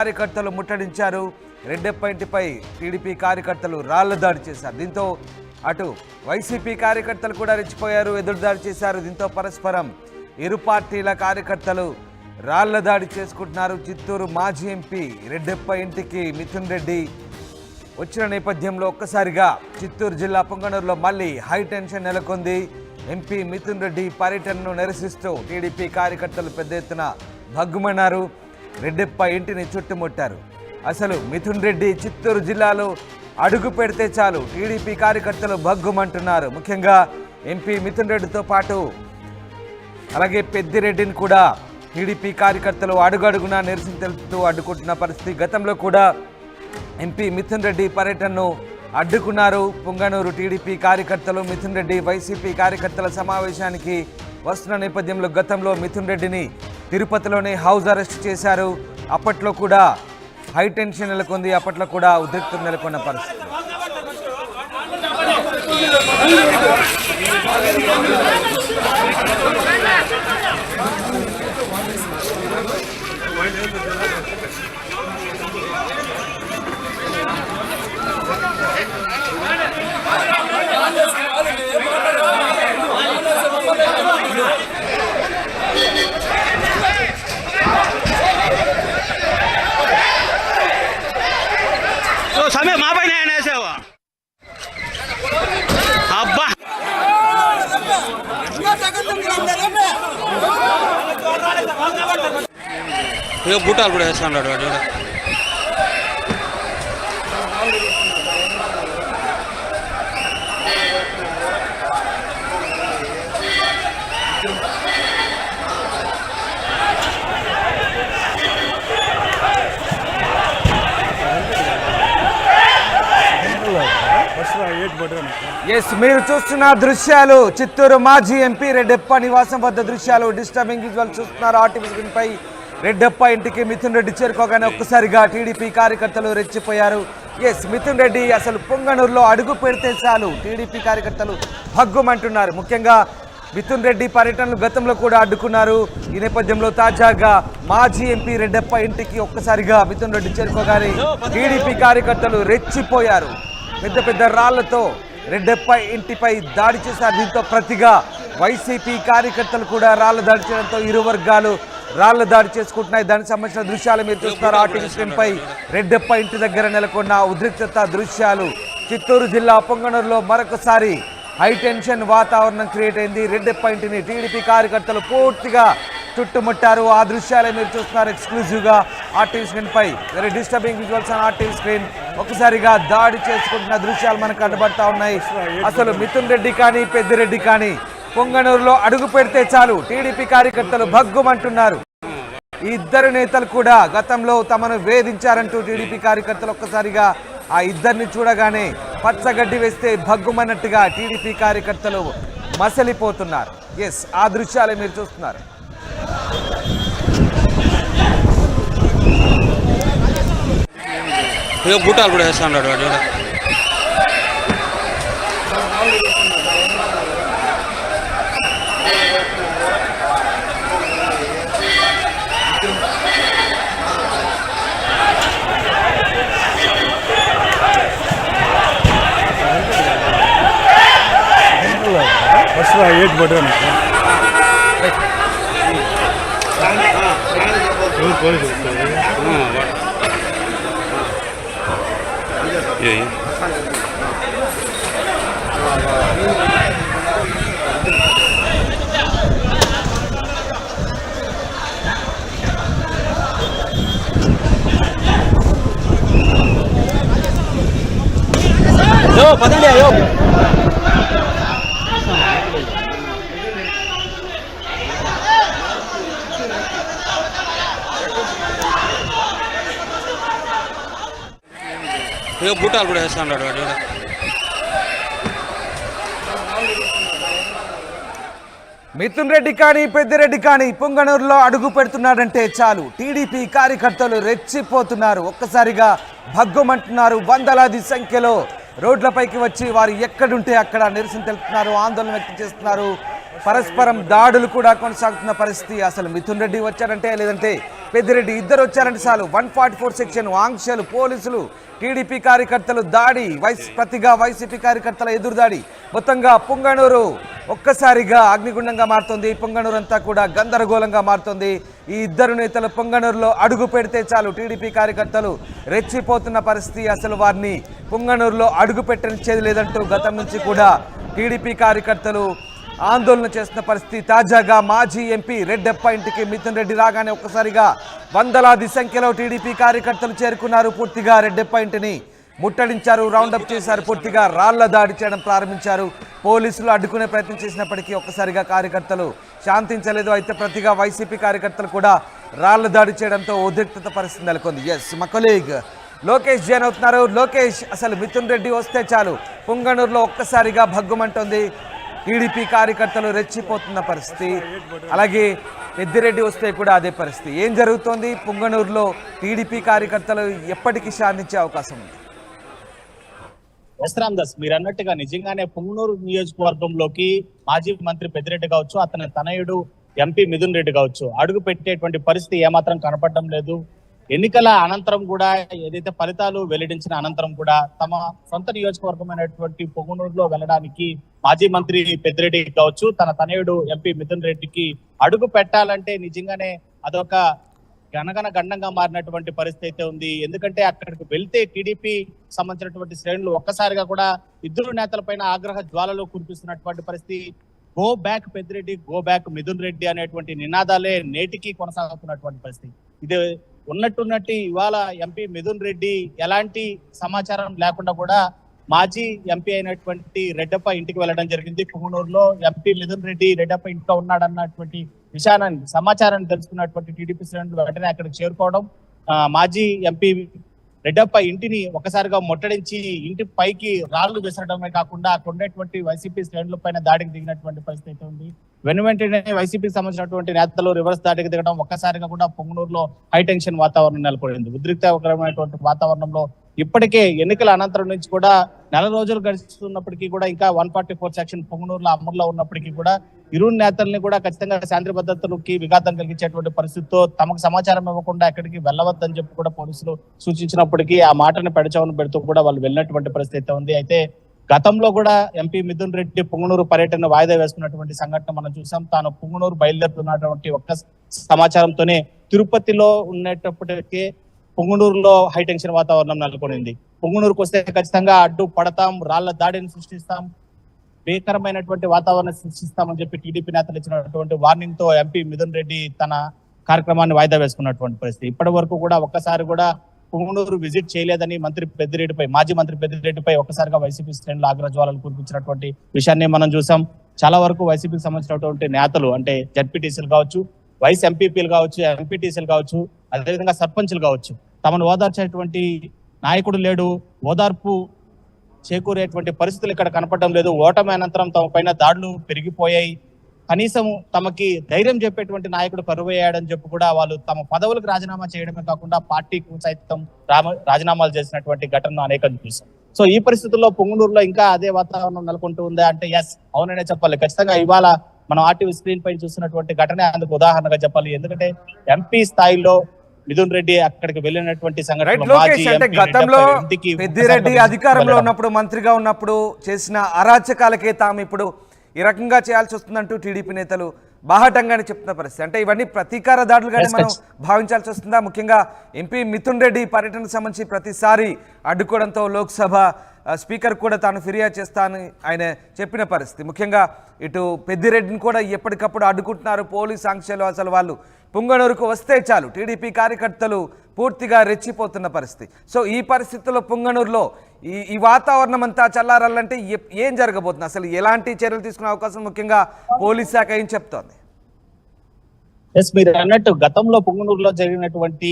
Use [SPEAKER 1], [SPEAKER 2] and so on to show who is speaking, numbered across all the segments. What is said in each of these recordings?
[SPEAKER 1] కార్యకర్తలు ముట్టడించారు. రెడ్డెప్ప ఇంటిపై టీడీపీ కార్యకర్తలు రాళ్ల దాడి చేశారు. దీంతో అటు వైసీపీ కార్యకర్తలు కూడా రెచ్చిపోయారు, ఎదురుదాడి చేశారు. దీంతో పరస్పరం ఇరు పార్టీల కార్యకర్తలు రాళ్ల దాడి చేసుకుంటున్నారు. చిత్తూరు మాజీ ఎంపీ రెడ్డెప్ప ఇంటికి మిథున్ రెడ్డి వచ్చిన నేపథ్యంలో ఒక్కసారిగా చిత్తూరు జిల్లా పొంగనూరులో మళ్ళీ హై టెన్షన్ నెలకొంది. ఎంపీ మిథున్ రెడ్డి పర్యటనను నిరసిస్తూ టీడీపీ కార్యకర్తలు పెద్ద ఎత్తున భగ్గుమన్నారు. రెడ్డెప్ప ఇంటిని చుట్టుముట్టారు. అసలు మిథున్ రెడ్డి చిత్తూరు జిల్లాలో అడుగు పెడితే చాలు టీడీపీ కార్యకర్తలు భగ్గుమంటున్నారు. ముఖ్యంగా ఎంపీ మిథున్ రెడ్డితో పాటు అలాగే పెద్దిరెడ్డిని కూడా టీడీపీ కార్యకర్తలు అడుగడుగునా నిరసన తెలుపుతూ అడ్డుకుంటున్న పరిస్థితి. గతంలో కూడా ఎంపీ మిథున్ రెడ్డి పర్యటనను అడ్డుకున్నారు. పొంగనూరు టీడీపీ కార్యకర్తలు మిథున్ రెడ్డి వైసీపీ కార్యకర్తల సమావేశానికి వస్తున్న నేపథ్యంలో గతంలో మిథున్ రెడ్డిని తిరుపతిలోనే హౌస్ అరెస్ట్ చేశారు. అప్పట్లో కూడా హై టెన్షన్ నెలకొంది. అప్పట్లో కూడా ఉద్రిక్తత నెలకొన్న పరిస్థితి.
[SPEAKER 2] समय माँ भाई ने ऐसे हुआ अब्बा ये बूटाल కూడా వేస్తున్నాడు వాడు.
[SPEAKER 1] మీరు చూస్తున్న దృశ్యాలు చిత్తూరు మాజీ ఎంపీ రెడ్డెప్ప నివాసం వద్ద దృశ్యాలు. డిస్టర్బింగ్ విజువల్ చూస్తున్నారు ఆర్టీవీ స్క్రీన్ పై. రెడ్డెప్ప ఇంటికి మిథున్ రెడ్డి చేరుకోగానే ఒక్కసారిగా టీడీపీ కార్యకర్తలు రెచ్చిపోయారు. మిథున్ రెడ్డి అసలు పొంగనూరులో అడుగు పెడితే చాలు టీడీపీ కార్యకర్తలు భగ్గుమంటున్నారు. ముఖ్యంగా మిథున్ రెడ్డి పర్యటనలు గతంలో కూడా అడ్డుకున్నారు. ఈ నేపథ్యంలో తాజాగా మాజీ ఎంపీ రెడ్డెప్ప ఇంటికి ఒక్కసారిగా మిథున్ రెడ్డి చేరుకోగానే టీడీపీ కార్యకర్తలు రెచ్చిపోయారు. పెద్ద పెద్ద రాళ్లతో రెడ్డెప్ప ఇంటిపై దాడి చేశారు. దీంతో ప్రతిగా వైసీపీ కార్యకర్తలు కూడా రాళ్ల దాడి చేయడంతో ఇరు వర్గాలు రాళ్ల దాడి చేసుకుంటున్నాయి. దానికి సంబంధించిన దృశ్యాలు మీరు చూస్తున్నారు ఆర్టీవీ స్క్రీన్ పై. రెడ్డెప్ప ఇంటి దగ్గర నెలకొన్న ఉద్రిక్తత దృశ్యాలు. చిత్తూరు జిల్లా పొంగనూరులో మరొకసారి హై టెన్షన్ వాతావరణం క్రియేట్ అయింది. రెడ్డెప్ప ఇంటిని టీడీపీ కార్యకర్తలు పూర్తిగా చుట్టుముట్టారు. ఆ దృశ్యాలే మీరు చూస్తున్నారు ఎక్స్క్లూజివ్గా ఆర్టీవీ స్క్రీన్ పై. Very disturbing visuals on RTV screen. ఒక్కసారిగా దాడి చేసుకుంటున్న దృశ్యాలు మనకు కనబడతా ఉన్నాయి. అసలు మిథున్ రెడ్డి కానీ పెద్దిరెడ్డి కానీ పొంగనూరులో అడుగు పెడితే చాలు టీడీపీ కార్యకర్తలు భగ్గుమంటున్నారు. ఈ ఇద్దరు నేతలు కూడా గతంలో తమను వేధించారంటూ టీడీపీ కార్యకర్తలు ఒక్కసారిగా ఆ ఇద్దరిని చూడగానే పచ్చగడ్డి వేస్తే భగ్గుమన్నట్టుగా టీడీపీ కార్యకర్తలు మసలిపోతున్నారు. ఆ దృశ్యాలే మీరు చూస్తున్నారు.
[SPEAKER 2] బూటాలు కూడా వేస్తున్నాడు వాడు.
[SPEAKER 1] పదండి అయ్యో.
[SPEAKER 2] బూటాలు కూడా వేస్తున్నాడు వాడు.
[SPEAKER 1] మిథున్ రెడ్డి కానీ పెద్దిరెడ్డి కానీ పొంగనూరులో అడుగు పెడుతున్నాడంటే చాలు టీడీపీ కార్యకర్తలు రెచ్చిపోతున్నారు. ఒక్కసారిగా భగ్గుమంటున్నారు. వందలాది సంఖ్యలో రోడ్లపైకి వచ్చి వారు ఎక్కడుంటే అక్కడ నిరసన తెలుపుతున్నారు, ఆందోళన వ్యక్తం చేస్తున్నారు. పరస్పరం దాడులు కూడా కొనసాగుతున్న పరిస్థితి. అసలు మిథున్ రెడ్డి వచ్చారంటే లేదంటే పెద్దిరెడ్డి ఇద్దరు వచ్చారంటే చాలు 144 సెక్షన్ ఆంక్షలు, పోలీసులు, టీడీపీ కార్యకర్తలు దాడి, ప్రతిగా వైసీపీ కార్యకర్తల ఎదురుదాడి. మొత్తంగా పుంగనూరు ఒక్కసారిగా అగ్నిగుండంగా మారుతుంది. పుంగనూరు అంతా కూడా గందరగోళంగా మారుతుంది. ఈ ఇద్దరు నేతలు పుంగనూరులో అడుగు పెడితే చాలు టీడీపీ కార్యకర్తలు రెచ్చిపోతున్న పరిస్థితి. అసలు వారిని పుంగనూరులో అడుగు పెట్టనిచ్చేది లేదంటూ గతం నుంచి కూడా టీడీపీ కార్యకర్తలు ఆందోళన చేస్తున్న పరిస్థితి. తాజాగా మాజీ ఎంపీ రెడ్డప్ప ఇంటికి మిథున్ రెడ్డి రాగానే ఒక్కసారిగా వందలాది సంఖ్యలో టీడీపీ కార్యకర్తలు చేరుకున్నారు. పూర్తిగా రెడ్డప్ప ఇంటిని ముట్టడించారు, రౌండప్ చేశారు, పూర్తిగా రాళ్ల దాడి చేయడం ప్రారంభించారు. పోలీసులు అడ్డుకునే ప్రయత్నం చేసినప్పటికీ ఒక్కసారిగా కార్యకర్తలు శాంతించలేదు. అయితే ప్రతిగా వైసీపీ కార్యకర్తలు కూడా రాళ్ల దాడి చేయడంతో ఉద్రిక్తత పరిస్థితి నెలకొంది. ఎస్, మా కొలీగ్ లోకేష్ జాయిన్ అవుతున్నారు. లోకేష్, అసలు మిథున్ రెడ్డి వస్తే చాలు పుంగనూరులో ఒక్కసారిగా భగ్గుమంటుంది. టీడీపీ కార్యకర్తలు రెచ్చిపోతున్న పరిస్థితి. అలాగే పెద్దిరెడ్డి వస్తే కూడా అదే పరిస్థితి. ఏం జరుగుతోంది పుంగనూరులో? టీడీపీ కార్యకర్తలు ఎప్పటికీ శాంతించే అవకాశం ఉంది?
[SPEAKER 3] రామ్ దాస్, మీరు అన్నట్టుగా నిజంగానే పుంగనూరు నియోజకవర్గంలోకి మాజీ మంత్రి పెద్దిరెడ్డి కావచ్చు, అతని తనయుడు ఎంపీ మిథున్ రెడ్డి కావచ్చు, అడుగు పెట్టేటువంటి పరిస్థితి ఏమాత్రం కనపడడం లేదు. ఎన్నికల అనంతరం కూడా, ఏదైతే ఫలితాలు వెల్లడించిన అనంతరం కూడా తమ సొంత నియోజకవర్గమైనటువంటి పొంగనూరులో వెళ్ళడానికి మాజీ మంత్రి పెద్దిరెడ్డి కావచ్చు, తన తనయుడు ఎంపీ మిథున్ రెడ్డికి అడుగు పెట్టాలంటే నిజంగానే అదొక గండంగా మారినటువంటి పరిస్థితి అయితే ఉంది. ఎందుకంటే అక్కడికి వెళ్తే టీడీపీ సంబంధించినటువంటి శ్రేణులు ఒక్కసారిగా కూడా ఇద్దరు నేతలపైన ఆగ్రహ జ్వాలలో కురిపిస్తున్నటువంటి పరిస్థితి. Go back Peddireddy, go back Mithun Reddy అనేటువంటి నినాదాలే నేటికి కొనసాగుతున్నటువంటి పరిస్థితి. ఇది ఉన్నట్టున్నట్టు ఇవాళ ఎంపీ మిథున్ రెడ్డి ఎలాంటి సమాచారం లేకుండా కూడా మాజీ ఎంపీ అయినటువంటి రెడ్డప్ప ఇంటికి వెళ్ళడం జరిగింది. పుంగనూరులో ఎంపీ మిథున్ రెడ్డి రెడ్డప్ప ఇంట్లో ఉన్నాడన్నటువంటి విషయాన్ని సమాచారాన్ని తెలుసుకున్నటువంటి టీడీపీ శ్రేణులు వెంటనే అక్కడికి చేరుకోవడం, మాజీ ఎంపీ రెడ్డప్ప ఇంటిని ఒకసారిగా ముట్టడించి ఇంటి పైకి రాళ్లు విసరడమే కాకుండా అక్కడ ఉండేటువంటి వైసీపీ శ్రేణుల పైన దాడికి దిగినటువంటి పరిస్థితి అయితే ఉంది. వెంటనే వైసీపీకి సంబంధించినటువంటి నేతలు రివర్స్ దాడికి దిగడం, ఒక్కసారిగా కూడా పొంగనూరులో హై టెన్షన్ వాతావరణం నెలకొంది. ఉద్రిక్తకరమైనటువంటి వాతావరణంలో ఇప్పటికే ఎన్నికల అనంతరం నుంచి కూడా నెల రోజులు గడుస్తున్నప్పటికీ కూడా ఇంకా 144 సెక్షన్ పొంగనూరులో అమలులో ఉన్నప్పటికీ కూడా ఇరు నేతల్ని కూడా ఖచ్చితంగా శాంతి భద్రతలకి విఘాతం కలిగించేటువంటి పరిస్థితితో తమకు సమాచారం ఇవ్వకుండా ఎక్కడికి వెళ్ళవద్దని చెప్పి కూడా పోలీసులు సూచించినప్పటికీ ఆ మాటను పెడచవను పెడుతూ కూడా వాళ్ళు వెళ్ళినటువంటి పరిస్థితి ఉంది. అయితే గతంలో కూడా ఎంపీ మిథున్ రెడ్డి పొంగనూరు పర్యటన వాయిదా వేసుకున్నటువంటి సంఘటన మనం చూసాం. తాను పొంగనూరు బయలుదేరుతున్నటువంటి ఒక్క సమాచారంతోనే తిరుపతిలో ఉండేటప్పటికే పొంగనూరులో హై టెన్షన్ వాతావరణం నెలకొనింది. పొంగనూరుకు వస్తే ఖచ్చితంగా అడ్డు పడతాం, రాళ్ల దాడిని సృష్టిస్తాం, భీకరమైనటువంటి వాతావరణం సృష్టిస్తామని చెప్పి టీడీపీ నేతలు ఇచ్చినటువంటి వార్నింగ్ తో ఎంపీ మిథున్ రెడ్డి తన కార్యక్రమాన్ని వాయిదా వేసుకున్నటువంటి పరిస్థితి. ఇప్పటి వరకు కూడా ఒక్కసారి కూడా పొంగనూరు విజిట్ చేయలేదని మంత్రి పెద్దిరెడ్డిపై, మాజీ మంత్రి పెద్దిరెడ్డిపై ఒక్కసారిగా వైసీపీ శ్రేణులు ఆగ్రహజ్వాలను కురిపించినటువంటి విషయాన్ని మనం చూసాం. చాలా వరకు వైసీపీకి సంబంధించినటువంటి నేతలు, అంటే జడ్పీటీసీలు కావచ్చు, వైస్ ఎంపీపీలు కావచ్చు, ఎంపీటీసీలు కావచ్చు, అదేవిధంగా సర్పంచులు కావచ్చు, తమను ఓదార్చేటువంటి నాయకుడు లేడు, ఓదార్పు చేకూరేటువంటి పరిస్థితులు ఇక్కడ కనపడడం లేదు. ఓటమి అనంతరం తమ పైన దాడులు పెరిగిపోయాయి. కనీసం తమకి ధైర్యం చెప్పేటువంటి నాయకుడు కరువయ్యాడని చెప్పి కూడా వాళ్ళు తమ పదవులకు రాజీనామా చేయడమే కాకుండా పార్టీకి సైతం రాజీనామాలు చేసినటువంటి ఘటనను అనేకం చూసాం. సో ఈ పరిస్థితుల్లో పొంగనూరులో ఇంకా అదే వాతావరణం నెలకొంటూ ఉందా అంటే ఎస్, అవుననే చెప్పాలి. ఖచ్చితంగా ఇవాళ మనం ఆర్టీవీ స్క్రీన్ పై చూస్తున్నటువంటి ఘటన అందుకు ఉదాహరణగా చెప్పాలి. ఎందుకంటే ఎంపీ స్థాయిలో మిథున్ రెడ్డి అక్కడికి వెళ్ళినటువంటి సంఘటన,
[SPEAKER 1] గతంలో పెద్దిరెడ్డి అధికారంలో ఉన్నప్పుడు, మంత్రిగా ఉన్నప్పుడు చేసిన అరాచకాలకే తాము ఇప్పుడు ఈ రకంగా చేయాల్సి వస్తుందంటూ టీడీపీ నేతలు బాహటంగానే చెప్తున్న పరిస్థితి. అంటే ఇవన్నీ ప్రతీకార దాడులుగానే మనం భావించాల్సి వస్తుందా? ముఖ్యంగా ఎంపీ మిథున్ రెడ్డి పర్యటనకు సంబంధించి ప్రతిసారి అడ్డుకోవడంతో లోక్సభ స్పీకర్ కూడా తాను ఫిర్యాదు చేస్తానని ఆయన చెప్పిన పరిస్థితి. ముఖ్యంగా ఇటు పెద్దిరెడ్డిని కూడా ఎప్పటికప్పుడు అడ్డుకుంటున్నారు పోలీస్ ఆంక్షలు. అసలు వాళ్ళు పుంగనూరుకు వస్తే చాలు టీడీపీ కార్యకర్తలు పూర్తిగా రెచ్చిపోతున్న పరిస్థితి. సో ఈ పరిస్థితుల్లో పుంగనూరులో ఈ వాతావరణం అంతా చల్లారాలంటే ఏం జరగబోతుంది? అసలు ఎలాంటి చర్యలు తీసుకునే అవకాశం ముఖ్యంగా పోలీస్ శాఖ ఏం చెప్తోంది?
[SPEAKER 3] ఎస్, మీరు అన్నట్టు గతంలో పుంగనూరులో జరిగినటువంటి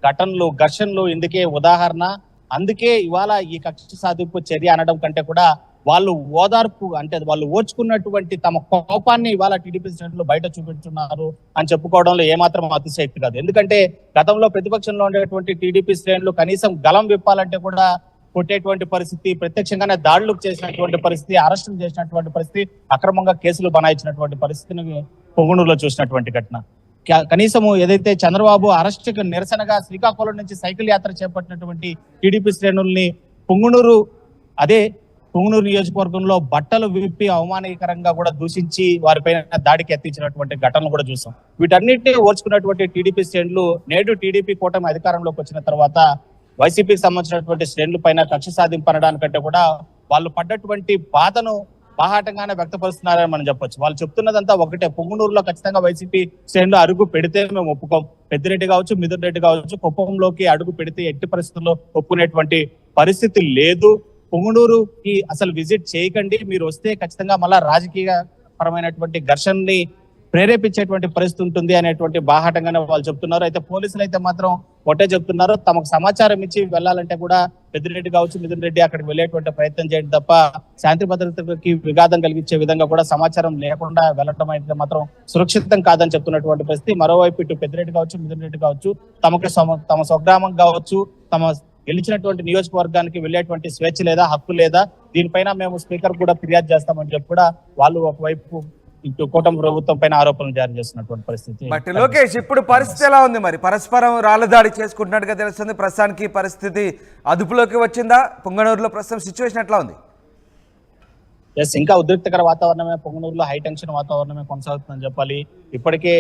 [SPEAKER 3] ఘటనలు, ఘర్షణలు ఇందుకే ఉదాహరణ. అందుకే ఇవాళ ఈ కక్ష సాధింపు చర్య అనడం కంటే కూడా వాళ్ళు ఓదార్పు, అంటే వాళ్ళు ఓర్చుకున్నటువంటి తమ కోపాన్ని ఇవాళ టీడీపీ శ్రేణులు బయట చూపించున్నారు అని చెప్పుకోవడంలో ఏమాత్రం అతిశయక్తి కాదు. ఎందుకంటే గతంలో ప్రతిపక్షంలో ఉండేటువంటి టీడీపీ శ్రేణులు కనీసం గలం విప్పాలంటే కూడా కొట్టేటువంటి పరిస్థితి, ప్రత్యక్షంగానే దాడులకు చేసినటువంటి పరిస్థితి, అరెస్టులు చేసినటువంటి పరిస్థితి, అక్రమంగా కేసులు బనాయించినటువంటి పరిస్థితిని పొంగనూరులో చూసినటువంటి ఘటన. కనీసము ఏదైతే చంద్రబాబు అరెస్ట్ నిరసనగా శ్రీకాకుళం నుంచి సైకిల్ యాత్ర చేపట్టినటువంటి టీడీపీ శ్రేణుల్ని పుంగనూరు నియోజకవర్గంలో బట్టలు విప్పి అవమానకరంగా కూడా దూషించి వారిపైన దాడికి ఎత్తించినటువంటి ఘటనలు కూడా చూసాం. వీటన్నిటిని ఓర్చుకున్నటువంటి టీడీపీ శ్రేణులు నేడు టీడీపీ కూటమి అధికారంలోకి వచ్చిన తర్వాత వైసీపీకి సంబంధించినటువంటి శ్రేణుల పైన కక్ష సాధింపు అనడానికంటే కూడా వాళ్ళు పడ్డటువంటి బాధను బాహాటంగానే వ్యక్తపరుస్తున్నారని మనం చెప్పొచ్చు. వాళ్ళు చెప్తున్నదంతా ఒకటే, పుంగనూరులో ఖచ్చితంగా వైసీపీ శ్రేణులు అడుగు పెడితే మేము ఒప్పుకోం. పెద్దిరెడ్డి కావచ్చు, మిథున్ రెడ్డి కావచ్చు, కుప్పంలోకి అడుగు పెడితే ఎట్టి పరిస్థితుల్లో ఒప్పుకునేటువంటి పరిస్థితి లేదు. పుంగనూరుకి అసలు విజిట్ చేయకండి, మీరు వస్తే ఖచ్చితంగా మళ్ళా రాజకీయ పరమైనటువంటి ఘర్షణని ప్రేరేపించేటువంటి పరిస్థితి ఉంటుంది అనేటువంటి బాహాటంగానే వాళ్ళు చెప్తున్నారు. అయితే పోలీసులు అయితే మాత్రం ఒకటే చెప్తున్నారు, తమకు సమాచారం ఇచ్చి వెళ్ళాలంటే కూడా పెద్దిరెడ్డి కావచ్చు, మిథున్ రెడ్డి అక్కడికి వెళ్ళేటువంటి ప్రయత్నం చేయడం తప్ప శాంతి భద్రతకి విఘాతం కలిగించే విధంగా కూడా సమాచారం లేకుండా వెళ్ళడం అయితే మాత్రం సురక్షితం కాదని చెప్తున్నటువంటి పరిస్థితి. మరోవైపు ఇటు పెద్దిరెడ్డి కావచ్చు, మిథున్ రెడ్డి కావచ్చు, తమ స్వగ్రామం కావచ్చు, తమ గెలిచినటువంటి నియోజకవర్గానికి వెళ్ళేటువంటి స్వేచ్ఛ లేదా, హక్కు లేదా, దీనిపైన మేము స్పీకర్ కూడా ఫిర్యాదు చేస్తామని చెప్పి కూడా వాళ్ళు ఒకవైపు ఇటు కూటమి ప్రభుత్వం పైన ఆరోపణలు జారీ చేస్తున్నటువంటి పరిస్థితి.
[SPEAKER 1] బట్ లోకేష్, ఇప్పుడు పరిస్థితి ఎలా ఉంది మరి? పరస్పరం రాళ్ల దాడి చేసుకుంటున్నట్టుగా తెలుస్తుంది. ప్రస్తుతానికి పరిస్థితి అదుపులోకి వచ్చిందా? పుంగనూరులో ప్రస్తుతం సిచ్యువేషన్ ఎట్లా ఉంది?
[SPEAKER 3] ఇంకా ఉద్రిక్తకర వాతావరణమే, పుంగనూరులో హై టెన్షన్ వాతావరణమే కొనసాగుతుందని చెప్పాలి. ఇప్పటికే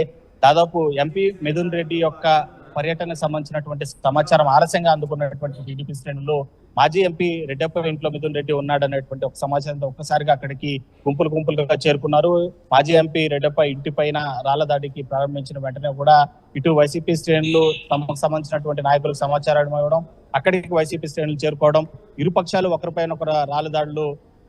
[SPEAKER 3] దాదాపు ఎంపీ మిథున్ రెడ్డి యొక్క పర్యటనకు సంబంధించినటువంటి సమాచారం ఆలస్యంగా అందుకున్నటువంటి టీడీపీ శ్రేణులు మాజీ ఎంపీ రెడ్డప్ప ఇంట్లో మిథున్ రెడ్డి ఉన్నాడు అనేటువంటి ఒక సమాచారంతో ఒక్కసారిగా అక్కడికి గుంపులుగా చేరుకున్నారు. మాజీ ఎంపీ రెడ్డప్ప ఇంటి పైన రాళ్ల దాడికి ప్రారంభించిన వెంటనే కూడా ఇటు వైసీపీ శ్రేణులు తమకు సంబంధించినటువంటి నాయకులకు సమాచారం ఇవ్వడం, అక్కడికి వైసీపీ శ్రేణులు చేరుకోవడం, ఇరు పక్షాలు ఒకరిపైన ఒకరు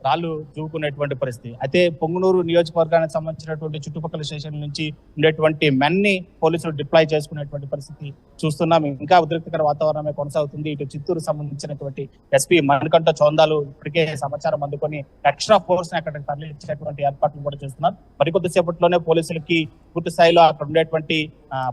[SPEAKER 3] రాళ్లు చూపుకునేటువంటి పరిస్థితి. అయితే పొంగనూరు నియోజకవర్గానికి సంబంధించినటువంటి చుట్టుపక్కల స్టేషన్ నుంచి ఉండేటువంటి మెన్ని పోలీసులు డిప్లాయ్ చేసుకునేటువంటి పరిస్థితి చూస్తున్నాం. ఇంకా ఉద్రిక్తకర వాతావరణమే కొనసాగుతుంది. ఇటు చిత్తూరు సంబంధించినటువంటి ఎస్పీ మణికంఠ చోందాలు ఇప్పటికే సమాచారం అందుకొని ఎక్స్ట్రా ఫోర్స్ ని అక్కడికి తరలించేటువంటి ఏర్పాట్లు కూడా చేస్తున్నారు. మరికొద్దిసేపట్లోనే పోలీసులకి పూర్తి స్థాయిలో అక్కడ ఉండేటువంటి